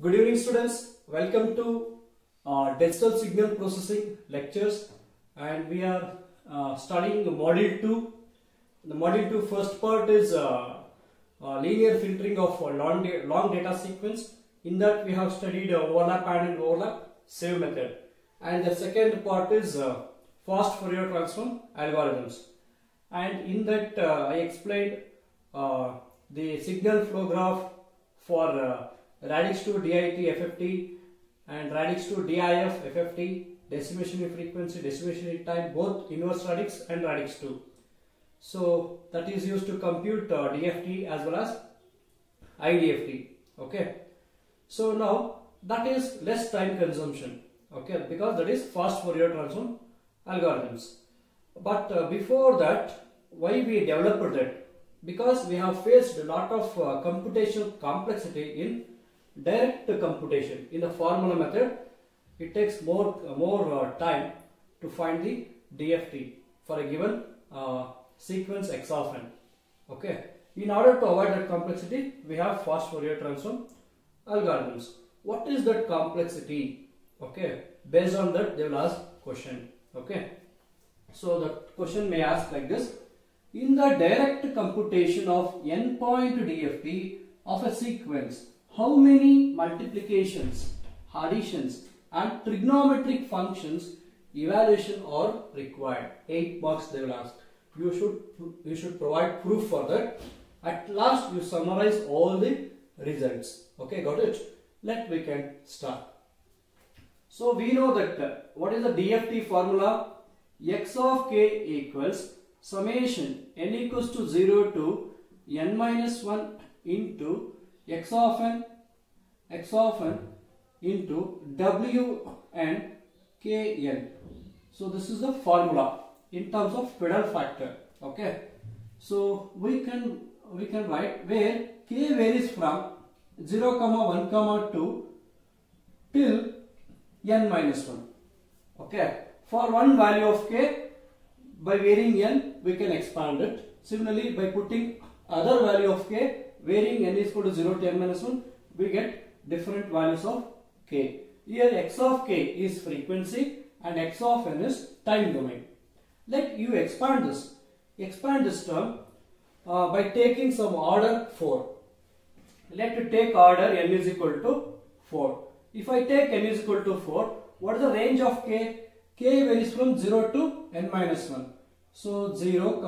Good evening, students. Welcome to digital signal processing lectures, and we are studying module 2. The module 2 first part is linear filtering of long data sequence. In that we have studied overlap and overlap save method, and the second part is fast Fourier transform algorithms. And in that I explained the signal flow graph for radix to DIT FFT and radix to DIF FFT, decimation in frequency, decimation in time, both inverse radix and radix 2. So that is used to compute DFT as well as IDFT. Okay. So now that is less time consumption. Okay, because that is fast Fourier transform algorithms. But before that, why we developed that? Because we have faced a lot of computational complexity in direct computation. In the formula method, it takes more time to find the DFT for a given sequence x of n. Okay. In order to avoid that complexity, we have fast Fourier transform algorithms. What is that complexity? Okay. Based on that, they will ask question. Okay. So the question may ask like this: in the direct computation of n-point DFT of a sequence, how many multiplications, additions and trigonometric functions evaluation are required? 8 marks they will ask. You should provide proof for that. At last you summarize all the results. Okay, got it? We can start. So we know that what is the DFT formula? X of k equals summation n equals to 0 to n minus 1 into x of n into w and kn. So this is the formula in terms of pedal factor. Okay. So we can write where k varies from 0, 1, 2 till n minus 1. Okay. For one value of k, by varying n, we can expand it. Similarly, by putting other value of k, varying n is equal to 0 to n minus 1, we get different values of k. Here x of k is frequency and x of n is time domain. Let you expand this. Expand this term by taking some order 4. Let you take order n is equal to 4. If I take n is equal to 4, what is the range of k? K varies from 0 to n minus 1. So 0,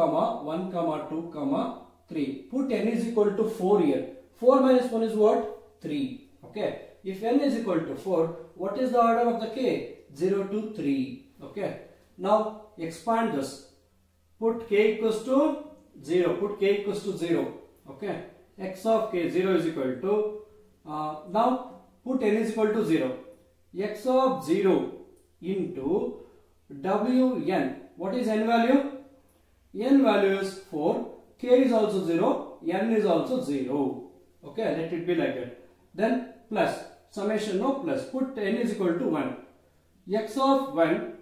1, 2, 3. Put n is equal to 4 here. 4 minus 1 is what? 3. Okay. If n is equal to 4, what is the order of the k? 0 to 3. Okay. Now expand this. Put k equals to 0. Put k equals to 0. Okay. X of k 0 is equal to now put n is equal to 0. X of 0 into Wn. What is n value? N value is 4. K is also 0. N is also 0. Okay, let it be like that. Then plus. Summation no plus. Put n is equal to 1. X of 1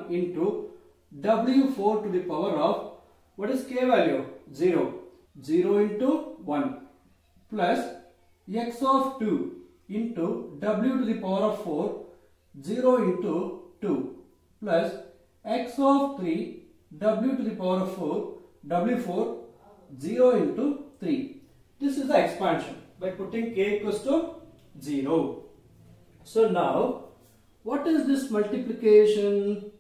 into W4 to the power of, what is k value? 0. 0 into 1 plus x of 2 into W to the power of 4, 0 into 2 plus x of 3 W to the power of 4, W4, 0 into 3. This is the expansion by putting k equals to 0. So now, what is this multiplication?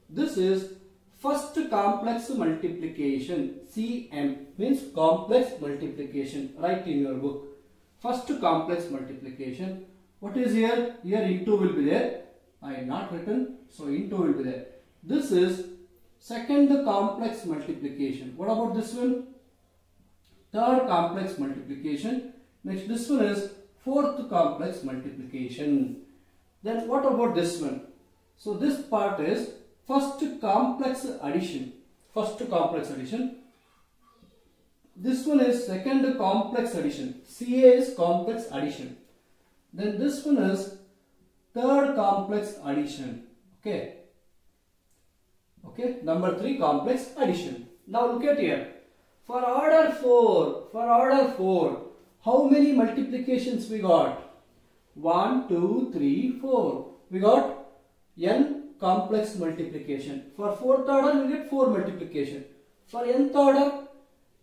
This is first complex multiplication. CM means complex multiplication. Write in your book. First complex multiplication. What is here? Here into will be there. I have not written, so into will be there. This is second complex multiplication. What about this one? Third complex multiplication. Next, this one is fourth complex multiplication. Then what about this one? So this part is first complex addition. First complex addition. This one is second complex addition. CA is complex addition. Then this one is third complex addition. Okay. Okay. Number 3 complex addition. Now look at here. For order 4, how many multiplications we got? 1, 2, 3, 4. We got n complex multiplication. For fourth order, we get 4 multiplication. For nth order,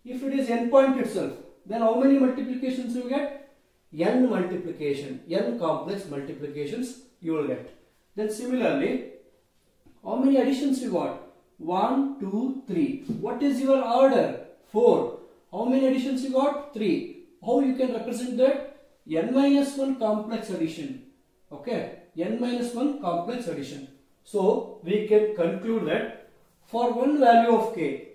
if it is n point itself, then how many multiplications you get? N multiplication, n complex multiplications you will get. Then similarly, how many additions you got? 1, 2, 3. What is your order? 4. How many additions you got? 3. How you can represent that? N minus 1 complex addition. Okay, n minus 1 complex addition. So we can conclude that for one value of k,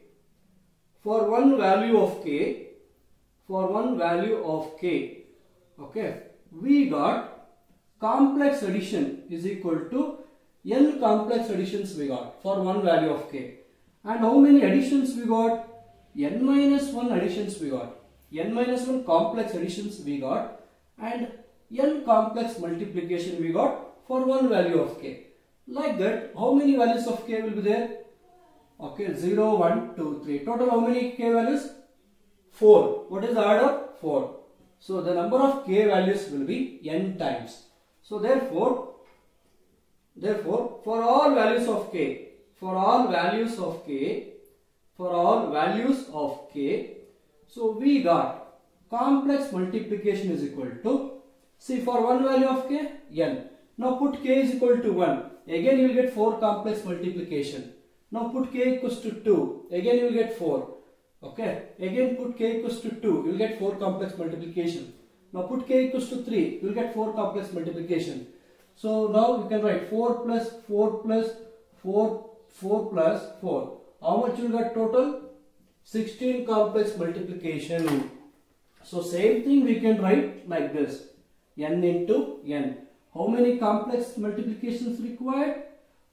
okay, we got complex addition is equal to n complex additions we got for one value of k. And how many additions we got? N minus 1 additions we got. N minus 1 complex additions we got, and n complex multiplication we got for one value of k. Like that, how many values of k will be there? Okay, 0, 1, 2, 3. Total how many k values? 4. What is the order? 4. So the number of k values will be n times. So therefore, for all values of k, so we got complex multiplication is equal to, see, for one value of k, n. Now put k is equal to 1. Again you will get 4 complex multiplication. Now put k equals to 2. Again you will get 4. Okay. Again put k equals to 2. You will get 4 complex multiplication. Now put k equals to 3. You will get 4 complex multiplication. So now you can write 4 plus 4 plus 4, 4 plus 4. How much you will get total? 16 complex multiplication. So same thing we can write like this. N into n. How many complex multiplications required?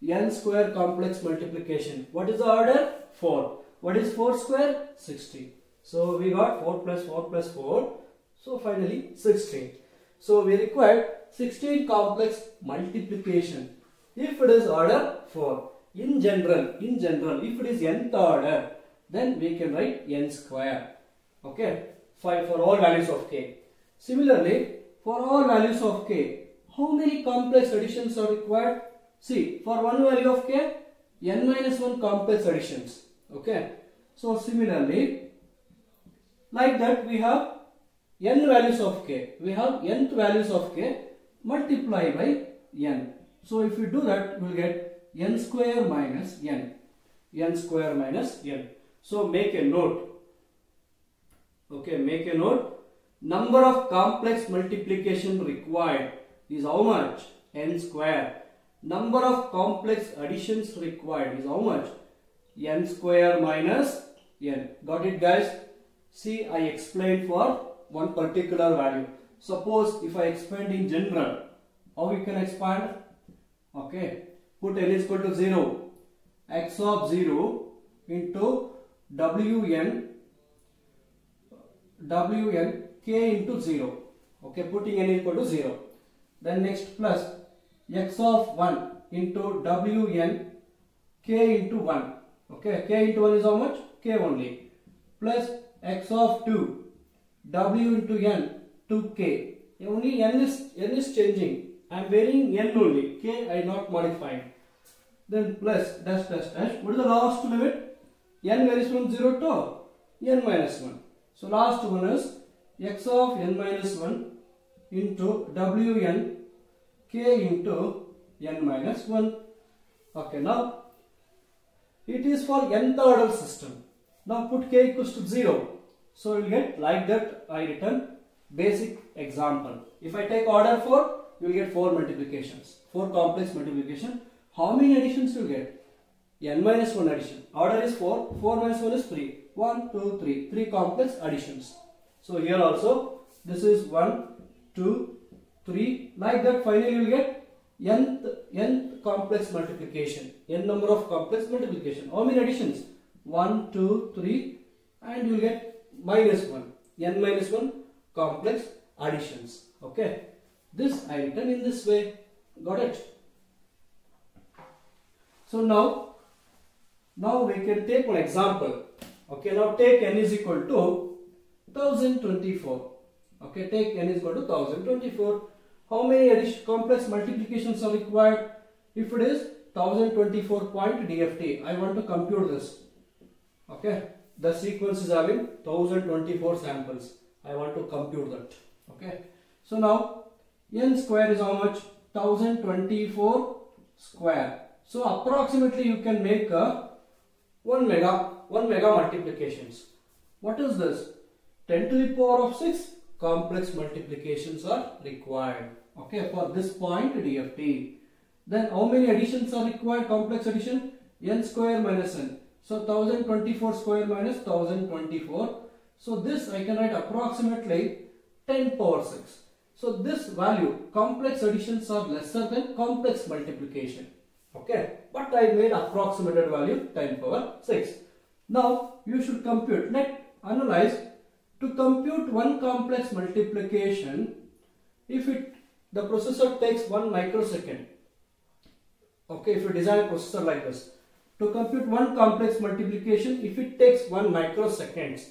N square complex multiplication. What is the order? 4. What is 4 square? 16. So we got 4 plus 4 plus 4. So finally 16. So we required 16 complex multiplication. If it is order 4. In general, if it is nth order, then we can write n square. Okay. For all values of k. Similarly, for all values of k, how many complex additions are required? See, for one value of k, n minus 1 complex additions. Okay. So similarly, like that we have n values of k. We have nth values of k multiply by n. So if we do that, we will get n square minus n. N square minus n. So make a note. Okay, make a note. Number of complex multiplication required is how much? N square. Number of complex additions required is how much? N square minus n. Got it, guys? See, I explained for one particular value. Suppose if I expand in general, how you can expand? Okay, put n is equal to 0. X of 0 into Wn k into 0. Okay, putting n equal to 0. Then next plus x of 1 into Wn k into 1. Okay, k into 1 is how much? K only. Plus x of 2 w into n to k. Only n is changing. I am varying n only. K I not modified. Then plus dash dash dash. What is the last limit? N varies from 0 to n minus 1. So last one is x of n minus 1 into Wn k into n minus 1. Okay, now it is for nth order system. Now put k equals to 0. So you will get like that. I written basic example. If I take order 4, you will get 4 multiplications. 4 complex multiplication. How many additions you will get? N minus 1 addition. Order is 4. 4 minus 1 is 3. 1, 2, 3. 3 complex additions. So here also this is 1, 2, 3. Like that finally you will get nth complex multiplication. N number of complex multiplication. How many additions? 1, 2, 3, and you will get minus 1. N minus 1 complex additions. Okay. This I written in this way. Got it? So now we can take one example. Okay, now take n is equal to 1024. Okay, take n is equal to 1024. How many complex multiplications are required? If it is 1024 point DFT, I want to compute this. Okay, the sequence is having 1024 samples. I want to compute that. Okay, so now n square is how much? 1024 square. So approximately you can make a 1 mega multiplications. What is this? 10 to the power of 6 complex multiplications are required. Okay, for this point DFT. Then how many additions are required? Complex addition, n square minus n. So 1024 square minus 1024. So this I can write approximately 10 power 6. So this value, complex additions are lesser than complex multiplication. Okay, but I made approximated value 10 power 6. Now you should compute. Let's analyze. To compute one complex multiplication, if the processor takes 1 microsecond. Okay, if you design a processor like this, to compute one complex multiplication, if it takes 1 microseconds,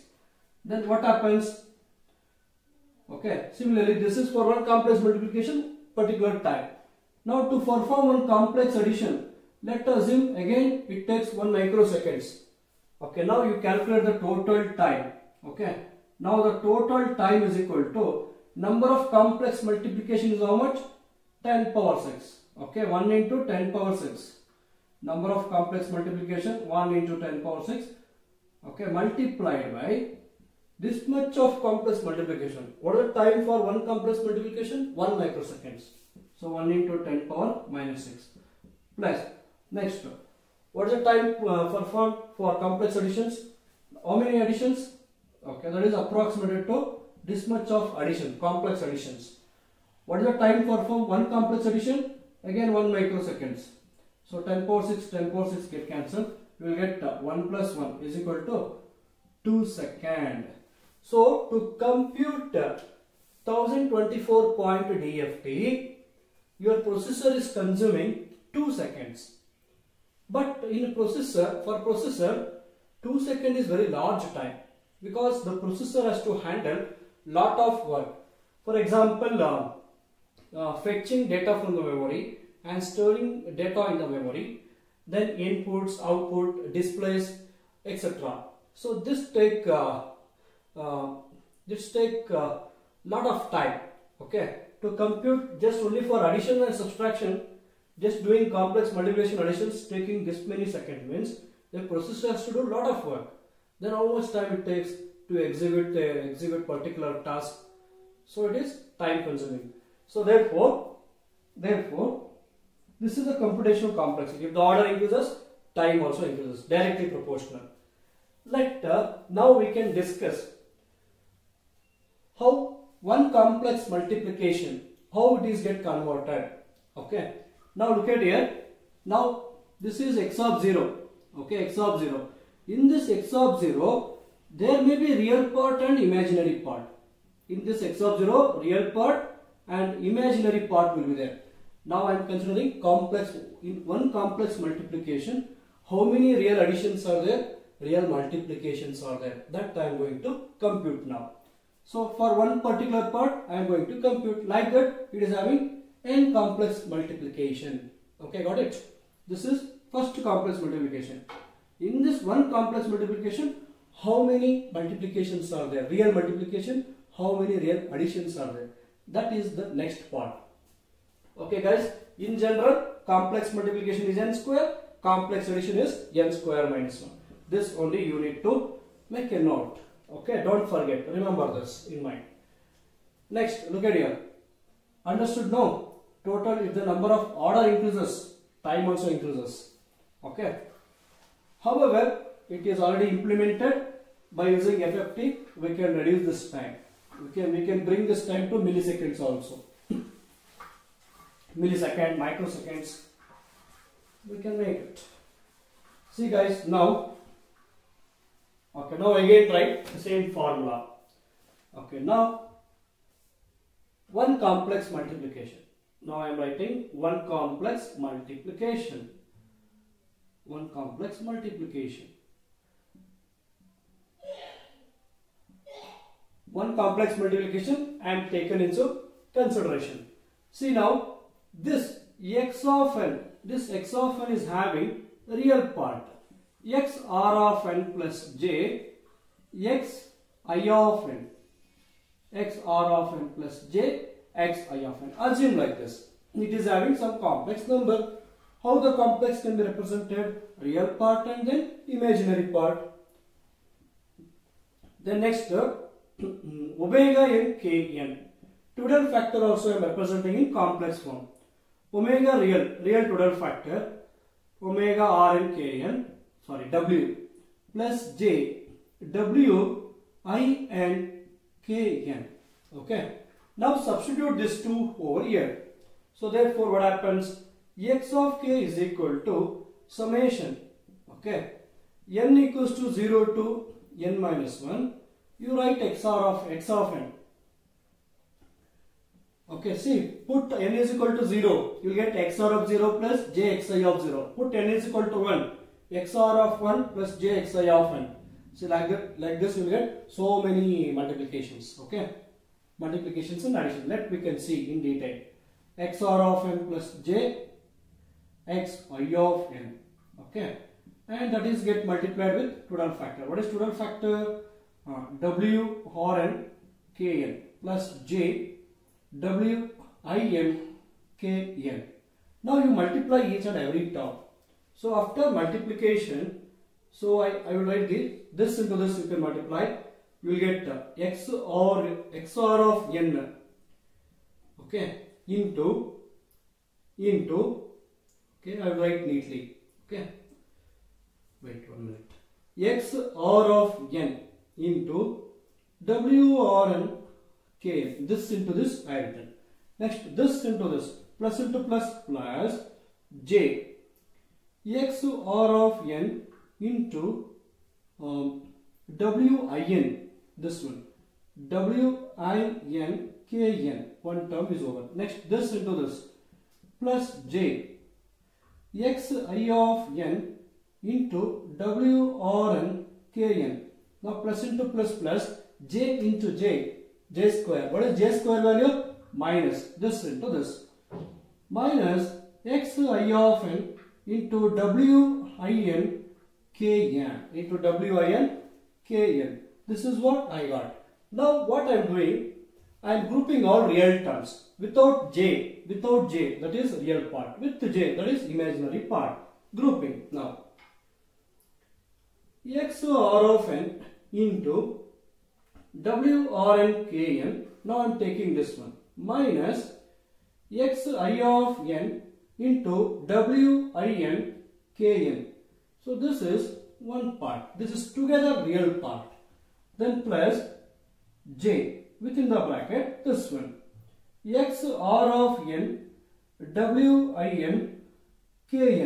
then what happens? Okay, similarly this is for one complex multiplication, particular time. Now to perform one complex addition, let us assume again it takes 1 microseconds. Okay, now you calculate the total time. Okay, now the total time is equal to number of complex multiplication is how much? 10 power 6. Okay, 1 into 10 power 6. Number of complex multiplication 1 into 10 power 6. Okay, multiplied by this much of complex multiplication. What is the time for one complex multiplication? 1 microseconds. So 1 into 10 power minus 6. Plus, next, what is the time performed for complex additions? How many additions? Okay, that is approximated to this much of addition, complex additions. What is the time performed one complex addition? Again 1 microseconds. So 10 power 6, 10 power 6 get cancelled. You will get 1 plus 1 is equal to 2 seconds. So to compute 1024 point DFT, your processor is consuming 2 seconds. But in processor, for processor, 2 seconds is very large time, because the processor has to handle lot of work. For example, fetching data from the memory and storing data in the memory, then inputs, output, displays, etc. So this take lot of time. Okay, to compute just only for addition and subtraction, just doing complex multiplication additions taking this many seconds means the processor has to do a lot of work. Then how much time it takes to execute particular task? So it is time consuming. So therefore this is the computational complexity. If the order increases, time also increases, directly proportional. Now we can discuss how one complex multiplication, how it is get converted. Okay, now look at here. Now this is x of 0. Okay, x of 0. In this x of 0, there may be real part and imaginary part. In this x of 0, real part and imaginary part will be there. Now I am considering complex. In one complex multiplication, how many real additions are there? Real multiplications are there. That I am going to compute now. So for one particular part, I am going to compute like that. It is having n complex multiplication. Okay, got it? This is first complex multiplication. In this one complex multiplication, how many multiplications are there? Real multiplication, how many real additions are there? That is the next part. Okay guys, in general, complex multiplication is n square, complex addition is n square minus 1. This only you need to make a note. Okay, don't forget, remember this in mind. Next, look at here. Understood? No. Total, if the number of order increases, time also increases. Okay. However, it is already implemented. By using FFT, we can reduce this time. We can bring this time to milliseconds also. Millisecond, microseconds. We can make it. See guys, now. Okay, now again write the same formula. Okay, now one complex multiplication. Now I am writing one complex multiplication. One complex multiplication. one complex multiplication I am taken into consideration. See now, this x of n is having real part. X r of n plus j, x I of n, x r of n plus j, x I of n. Assume like this. It is having some complex number. How the complex can be represented? Real part and then imaginary part. Then next, omega n k n. Total factor also I am representing in complex form. Omega real total factor, omega r n k n, w, plus j, w I n k n. Okay. Now substitute these two over here. So therefore what happens? X of k is equal to summation. Okay. N equals to 0 to n minus 1. You write x of n. Okay, see, put n is equal to 0. You will get xr of 0 plus jxi of 0. Put n is equal to 1. xr of 1 plus jxi of n. See, like this you will get so many multiplications. Okay. Multiplications and addition. We can see in detail. xr of n plus j, xi of n. Okay. And that is get multiplied with total factor. What is total factor? W r n k n plus j, w I n k n. Now you multiply each and every term. So after multiplication, so I will write this into this, you can multiply. You will get xr of n, okay, into, okay, I will write neatly, okay, wait 1 minute, xr of n into w r n k n, this into this I written. Next, this into this, plus into plus plus j, xr of n into w I n, this one, w I n k n, one term is over. Next, this into this, plus j, xi of n into w r n k n. Now plus into plus plus j into j square. What is j square value? Minus this into this, minus xi of n into w I n k n, into w I n k n. This is what I got. Now what I am doing, I am grouping all real terms without j, that is real part, with j, that is imaginary part. Grouping now. xr of n into w r n k n. Now I am taking this one, minus xi of n into w I n k n. So this is one part. This is together real part. Then plus j within the bracket, this one, xr of n w I n k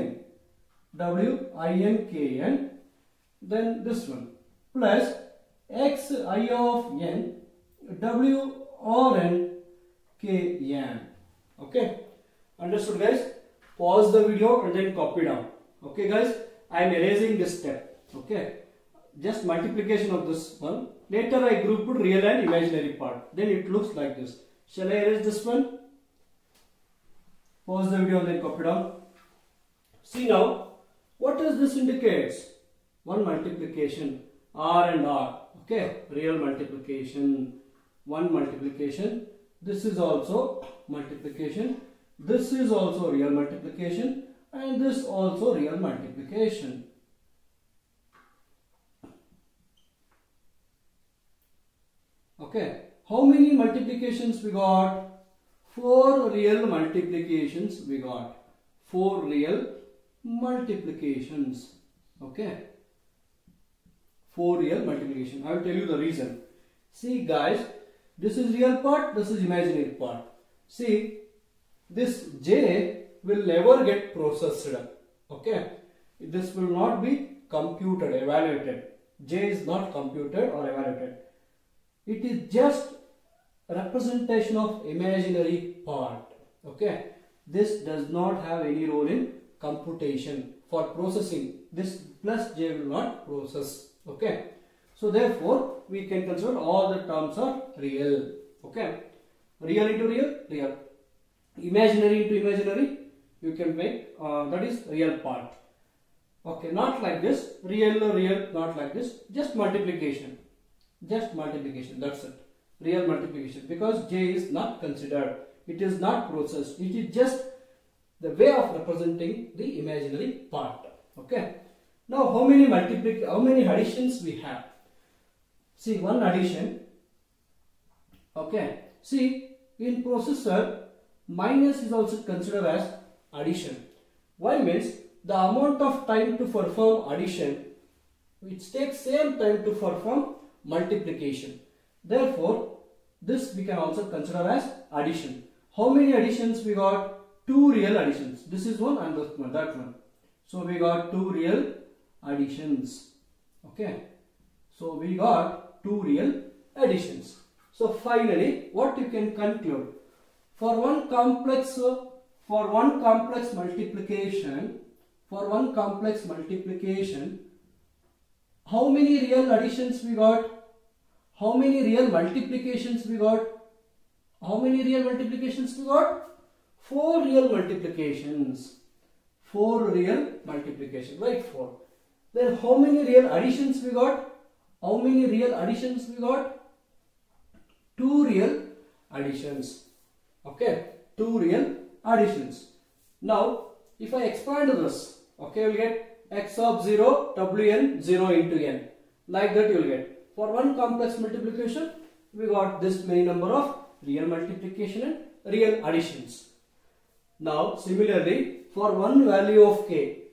n, then this one, plus xi of n w r n k n. Okay, understood guys? Pause the video and then copy down. Okay guys, I am erasing this step. Okay, just multiplication of this one. Later I grouped real and imaginary part. Then it looks like this. Shall I erase this one? Pause the video and then copy down. See now, what does this indicates? One multiplication, r and r. Okay, real multiplication, one multiplication. This is also multiplication. This is also real multiplication, and this also real multiplication. Okay, how many multiplications we got? 4 real multiplications we got. 4 real multiplications. Okay, 4 real multiplication. I will tell you the reason. See guys, this is real part, this is imaginary part. See, this j will never get processed. Okay, this will not be computed, evaluated. J is not computed or evaluated. It is just representation of imaginary part. Okay, this does not have any role in computation for processing. This plus j will not process. Okay, So therefore we can consider all the terms are real. Okay, real into real, real. Imaginary into imaginary, you can make that is real part. Okay, not like this, real, real, not like this, just multiplication. Just multiplication, that's it. Real multiplication, because j is not considered. It is not processed. It is just the way of representing the imaginary part. Okay. Now how many additions we have? See, one addition. Okay. See, in processor, minus is also considered as addition. Why means the amount of time to perform addition, which takes same time to perform multiplication. Therefore, this we can also consider as addition. How many additions we got? 2 real additions. This is one and that one. So we got 2 real additions. Okay. So we got 2 real additions. So finally, what you can conclude? For one complex multiplication, how many real additions we got? How many real multiplications we got? How many real multiplications we got? 4 real multiplications. 4 real multiplications, right? 4. Then how many real additions we got? How many real additions we got? 2 real additions. Okay, 2 real additions. Now, if I expand this, okay, we'll get x of 0, wn 0 into n. Like that you will get. For one complex multiplication, we got this many number of real multiplication and real additions. Now, similarly, for one value of k,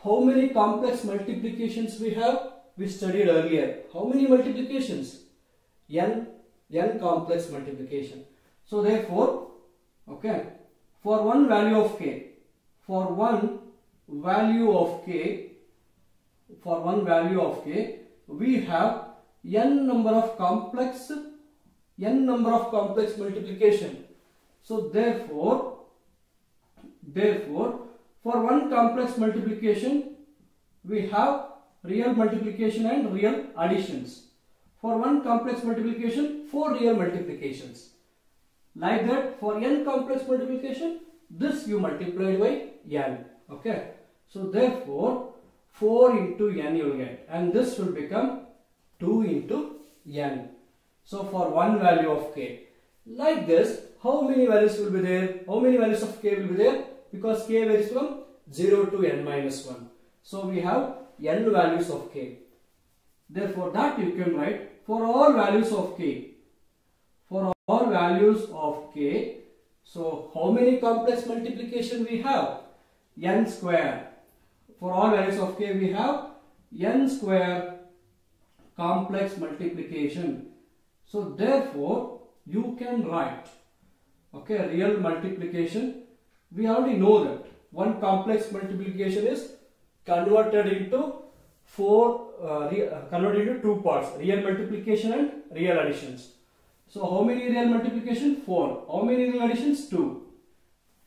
how many complex multiplications we have? We studied earlier. How many multiplications? N complex multiplication. So therefore, okay, for one value of k, we have n number of complex multiplication. So therefore, for one complex multiplication, we have real multiplication and real additions. For one complex multiplication, 4 real multiplications. Like that, for n complex multiplication, this you multiplied by n. Okay. So therefore, 4 into n you will get, and this will become 2 into n. So for one value of k. Like this, how many values will be there? How many values of k will be there? Because k varies from 0 to n minus 1. So we have n values of k. Therefore, that you can write for all values of k. For all values of k. So how many complex multiplication we have? N square. For all values of k we have n square complex multiplication. So therefore you can write, okay, real multiplication. We already know that one complex multiplication is converted into converted into 2 parts, real multiplication and real additions. So how many real multiplication? 4. How many real additions? 2.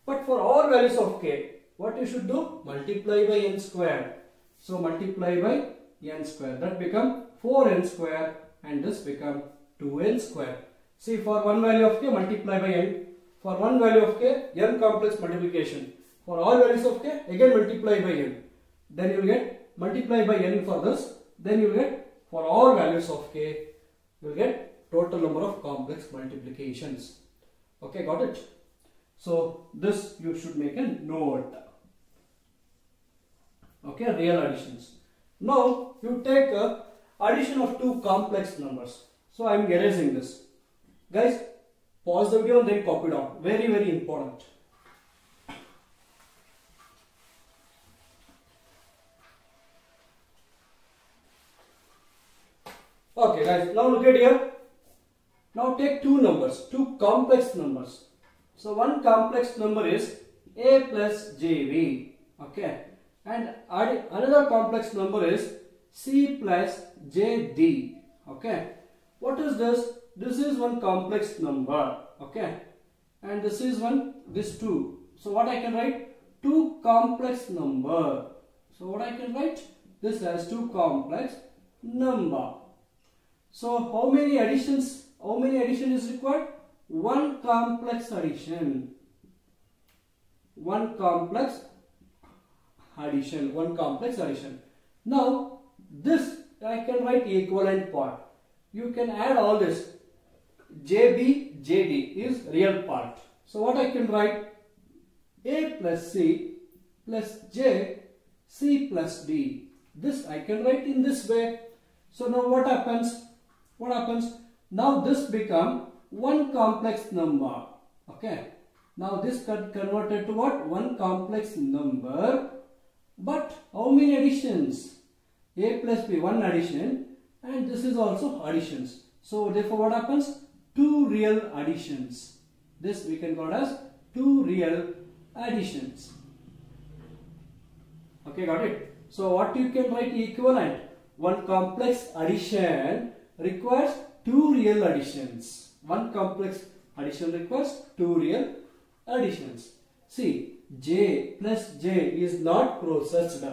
But for all values of k, what you should do? Multiply by n square. So multiply by n square. That become 4n square and this become 2n square. See, for one value of k, multiply by n. For one value of k, n complex multiplication. For all values of k, again multiply by n. Then you will get multiply by n for this. Then you will get for all values of k, you will get total number of complex multiplications. Okay, got it? So this you should make a note. Okay, real additions. Now you take a addition of 2 complex numbers. So I am erasing this. Guys, pause the video and then copy down. Very, very important. Okay guys, now look at here. Now take 2 numbers, 2 complex numbers. So one complex number is a plus jb. Okay. And another complex number is c plus jd. Okay. What is this? This is one complex number. Okay. And this is this 2. So what I can write? 2 complex number. So what I can write? This has 2 complex number. So how many additions? How many addition is required? One complex addition. One complex addition. One complex addition. Now this I can write equivalent part. You can add all this. JB, JD is real part. So what I can write? A plus C plus J, C plus D. This I can write in this way. So now what happens? What happens? Now this become one complex number. Okay. Now this got converted to what? One complex number. But how many additions? A plus B, one addition, and this is also additions. So therefore what happens? Two real additions. This we can call as two real additions. Okay, got it? So what you can write equivalent? One complex addition requires two real additions. One complex addition requires two real additions. See, J plus J is not processed.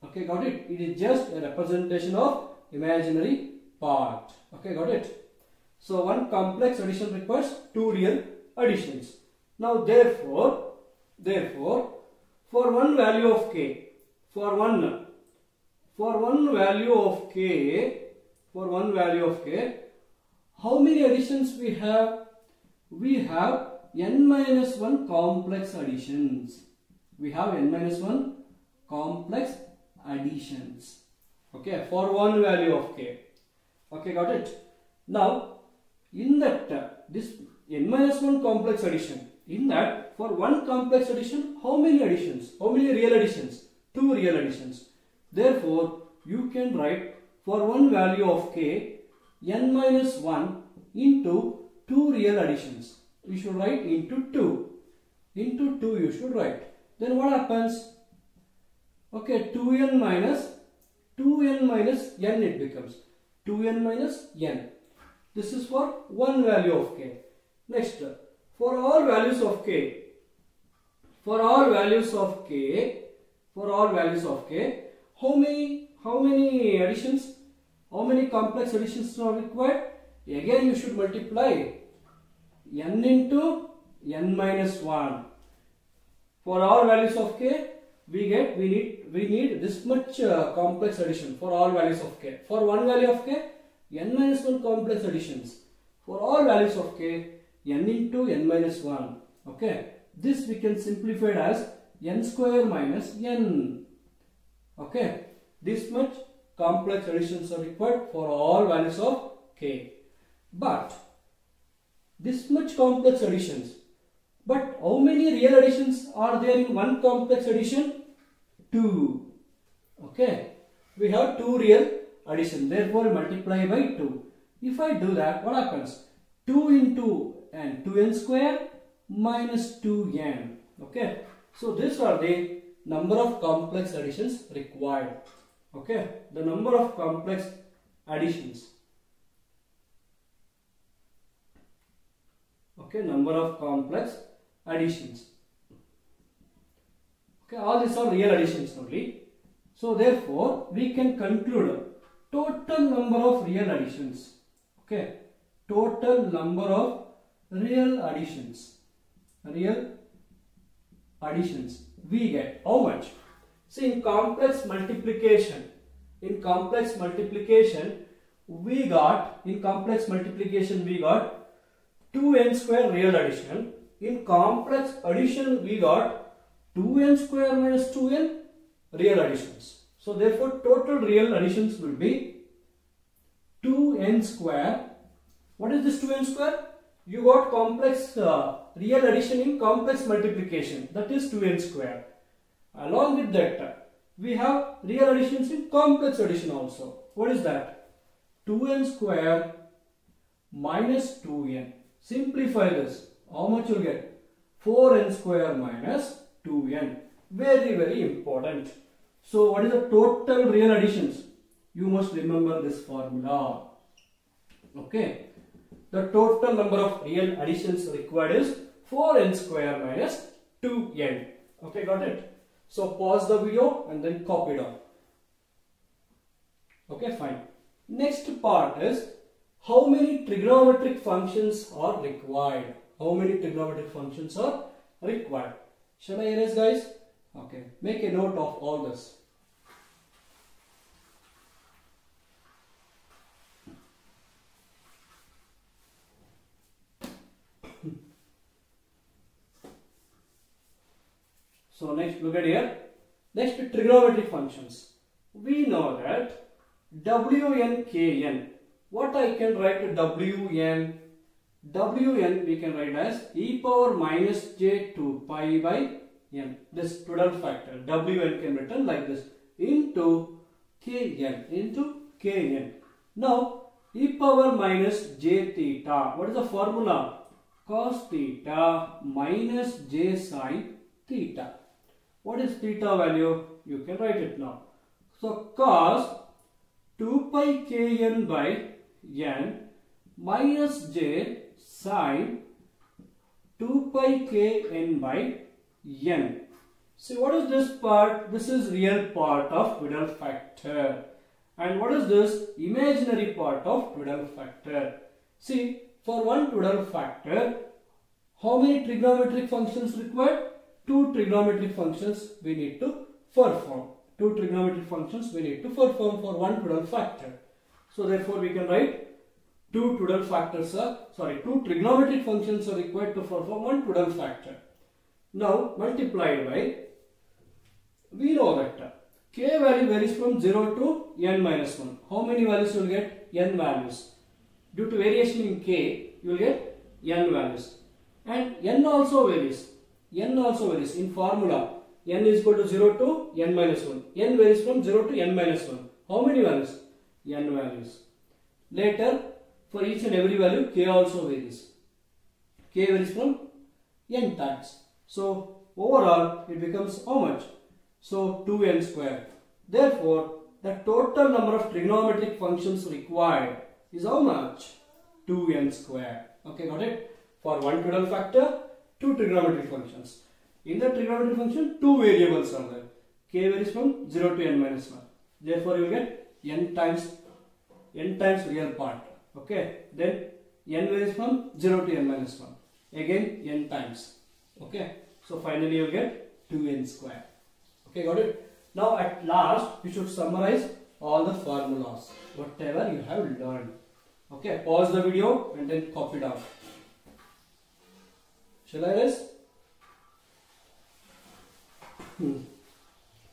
Okay, got it? It is just a representation of imaginary part. Okay, got it? So one complex addition requires two real additions. Now therefore, for one value of k, for one value of k, how many additions we have? We have n minus 1 complex additions. We have n minus 1 complex additions. Okay, for one value of k. Okay, got it? Now, in that, this n minus 1 complex addition, in that, for one complex addition, how many additions? How many real additions? Two real additions. Therefore, you can write for one value of k, n minus 1 into two real additions. You should write into 2. Into 2 you should write. Then what happens? Okay, 2n minus n it becomes. 2n minus n. This is for one value of k. Next, for all values of k, how many additions? How many complex additions are required? Again you should multiply n into n minus 1. For all values of k, we need this much complex addition for all values of k. For one value of k, n minus 1 complex additions. For all values of k, n into n minus 1. Okay, this we can simplify as n square minus n. Okay, this much complex additions are required for all values of k. But this much complex additions. But how many real additions are there in one complex addition? 2. Okay, we have two real addition. Therefore, multiply by 2. If I do that, what happens? 2 into n, 2n square minus 2n. Okay, so these are the number of complex additions required. Okay, the number of complex additions. Okay, number of complex additions. Okay, all these are real additions only. So therefore, we can conclude total number of real additions. Okay, total number of real additions. Real additions. We get how much? See, in complex multiplication, we got 2n square real addition. In complex addition, we got 2n square minus 2n real additions. So therefore, total real additions will be 2n square. What is this 2n square? You got complex real addition in complex multiplication, that is 2n square. Along with that, we have real additions in complex addition also. What is that? 2n square minus 2n. Simplify this. How much you will get? 4n square minus 2n. Very, very important. So what is the total real additions? You must remember this formula. Okay. The total number of real additions required is 4n square minus 2n. Okay, got it? So pause the video and then copy down. Okay, fine. Next part is how many trigonometric functions are required. How many trigonometric functions are required? Shall I erase, guys? Okay, make a note of all this. So next, look at here. Next, trigonometric functions. We know that Wn, Kn. What I can write Wn? Wn we can write as e power minus j 2 pi by n. This total factor Wn can be written like this into Kn. Now e power minus j theta. What is the formula? Cos theta minus j sin theta. What is theta value? You can write it now. So cos 2 pi kn by n minus j sin 2 pi kn by n. See, what is this part? This is real part of Twiddle factor. And what is this? Imaginary part of Twiddle factor. See, for one Twiddle factor, how many trigonometric functions required? 2 trigonometric functions we need to perform. 2 trigonometric functions we need to perform for one Twiddle factor. So therefore we can write 2 trigonometric functions are required to perform one Twiddle factor. Now multiplied by, we know that k value varies from 0 to n minus 1. How many values you will get? N values. Due to variation in k, you will get n values. And n also varies. N also varies in formula. N is equal to 0 to n minus 1. N varies from 0 to n minus 1. How many values? N values. Later, for each and every value, k also varies. K varies from n times. So, overall, it becomes how much? So, 2n square. Therefore, the total number of trigonometric functions required is how much? 2n square. Okay, got it? For one Twiddle factor, 2 trigonometric functions. In the trigonometric function, 2 variables are there. K varies from 0 to n minus 1. Therefore, you will get n times real part. Okay. Then n varies from 0 to n minus 1. Again n times. Okay. So finally you will get 2n square. Okay, got it? Now at last, we should summarize all the formulas, whatever you have learned. Okay. Pause the video and then copy down. Shall I erase?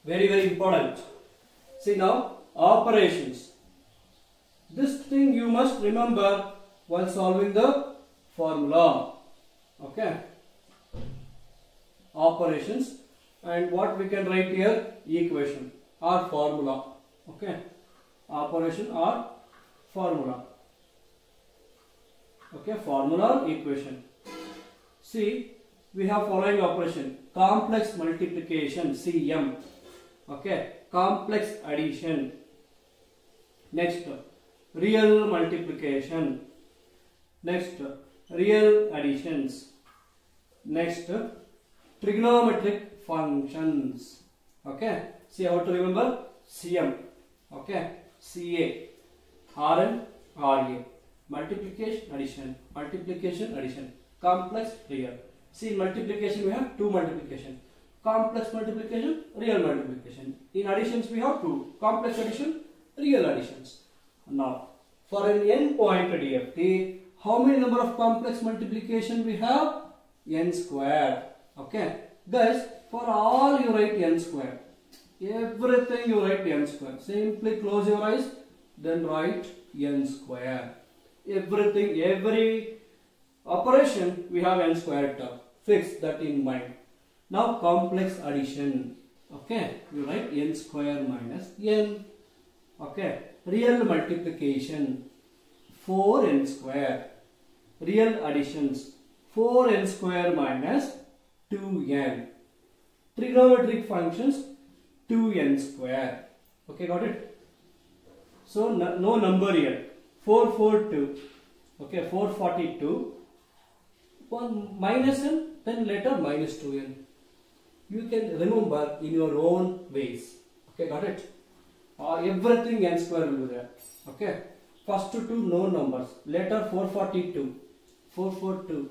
Very important. See now, operations. This thing you must remember while solving the formula. Okay. Operations, and what we can write here? Equation or formula. Okay. Operation or formula. Okay. Formula or equation. See, we have following operation: complex multiplication, CM. Okay, complex addition. Next, real multiplication. Next, real additions. Next, trigonometric functions. Okay, see how to remember? CM. Okay, CA, RN, RA. Multiplication, addition. Complex, real. See, in multiplication we have 2 multiplication. Complex multiplication, real multiplication. In additions we have 2. Complex addition, real additions. Now, for an n point DFT, how many number of complex multiplication we have? N square. Okay. Guys, for all you write n square. Everything you write n square. Simply close your eyes, then write n square. Everything, every operation we have n square term. Fix that in mind. Now complex addition. Okay, you write n square minus n. Okay, real multiplication 4n square. Real additions 4n square minus 2n. Trigonometric functions 2n square. Okay, got it? So no number here. 442. Okay, 442. One minus n, then later minus 2n. You can remember in your own ways. Okay, got it? Everything n square will be there. Okay, first two known numbers, later 442, 442,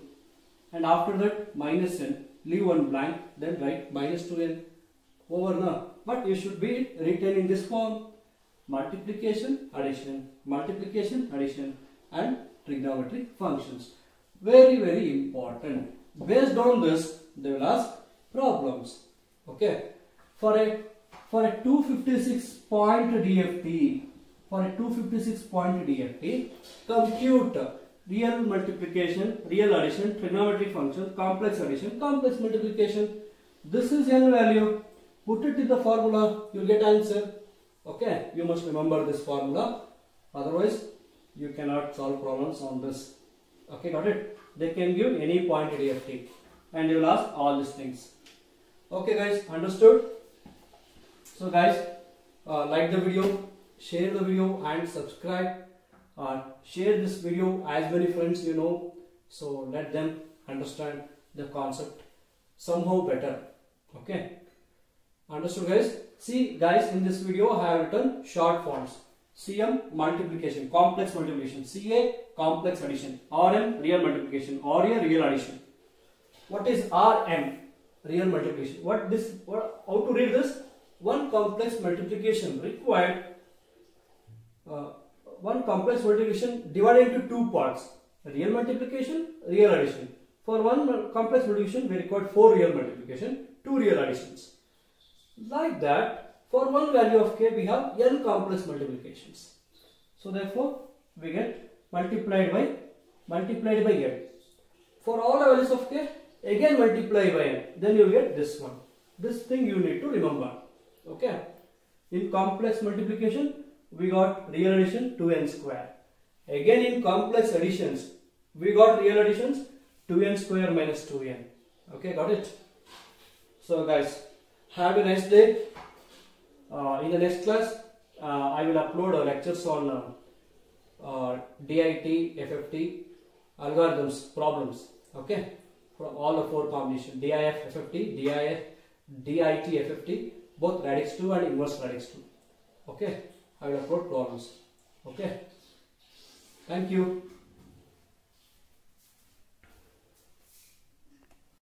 and after that minus n, leave one blank, then write minus 2n over now. But you should be written in this form: multiplication, addition, multiplication, addition, and trigonometric functions. Very, very important. Based on this, they will ask problems. Okay, for a 256 point DFT, compute real multiplication, real addition, trigonometric function, complex addition, complex multiplication. This is n value. Put it in the formula, you will get answer. Okay, you must remember this formula. Otherwise, you cannot solve problems on this. Okay, got it? They can give any point DFT, and you will ask all these things. Okay, guys, understood? So, guys, like the video, share the video, and subscribe. Share this video as many friends you know, so let them understand the concept somehow better. Okay, understood, guys? See, guys, in this video I have written short forms: CM multiplication, complex multiplication; CA complex addition; RM real multiplication; RA real addition. What is RM? Real multiplication. How to read this? One complex multiplication required. One complex multiplication divided into two parts: real multiplication, real addition. For one complex multiplication, we required 4 real multiplication, 2 real additions. Like that, for one value of k, we have n complex multiplications. So therefore, we get multiplied by n. For all the values of k, again multiply by n. Then you get this one. This thing you need to remember. Okay. In complex multiplication, we got real addition 2n square. Again in complex additions, we got real additions 2n square minus 2n. Okay, got it? So guys, have a nice day. In the next class, I will upload lectures on DIT, FFT, algorithms, problems. Okay, for all the 4 combinations: DIF, FFT, DIT, FFT, both radix 2 and inverse radix 2. Okay, I will upload problems. Okay, thank you.